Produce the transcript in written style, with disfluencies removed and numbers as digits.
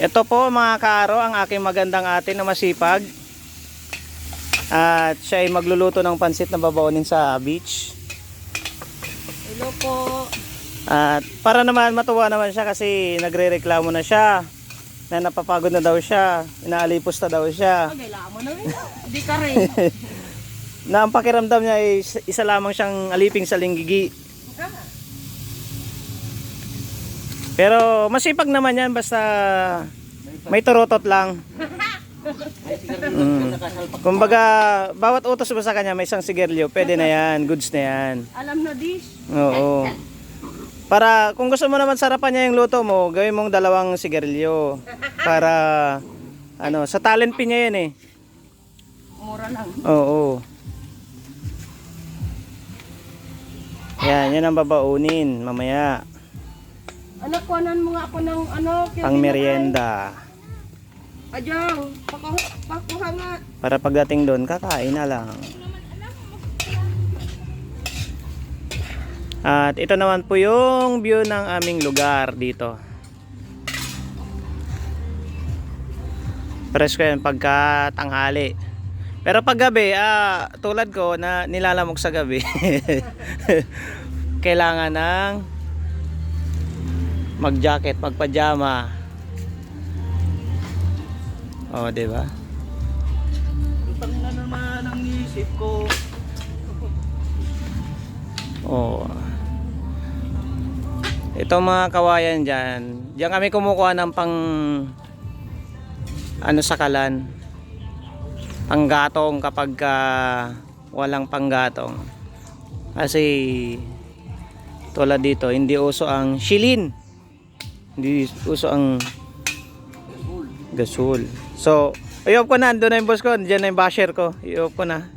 Ito po mga kaaro, ang aking magandang ate na masipag. At siya ay magluluto ng pansit na babaunin sa beach. Hello po. At para naman matuwa naman siya kasi nagre-reklamo na siya na napapagod na daw siya, inaalipos na daw siya. Kailangan mo na rin. Hindi ka rin. Na ang pakiramdam niya ay isa lamang siyang aliping sa linggigi. Pero masipag naman yan basta may turutot lang. Kumbaga bawat utos mo sa kanya may isang sigarilyo, pwede na yan, goods na yan. Alam na dish. Oo. Para kung gusto mo naman sarapan niya yung luto mo, gawin mong 2 sigarilyo. Para ano, sa talent pin niya yan eh. Mura lang. Oo. Yan ang babaunin mamaya. Anak, kuhanan mo nga ako ng ano. Pang merienda. Adyaw, pakuha nga. Para pagdating doon, kakain na lang. At ito naman po yung view ng aming lugar dito. Presko yan pagka tanghali. Pero pag gabi, tulad ko na nilalamok sa gabi. Kailangan ng mag-jacket, magpajama. Oh, 'di ba? Utang na naman ang isip ko. Oh. Ito mga kawayan dyan. Diyan kami kumukuha ng pang ano sakalan. Panggatong kapag walang panggatong. Kasi tulad dito, hindi uso ang shilin. Hindi uso ang gasol. So, i-off ko na. Doon na yung boss ko. Diyan na yung basher ko. I-off ko na.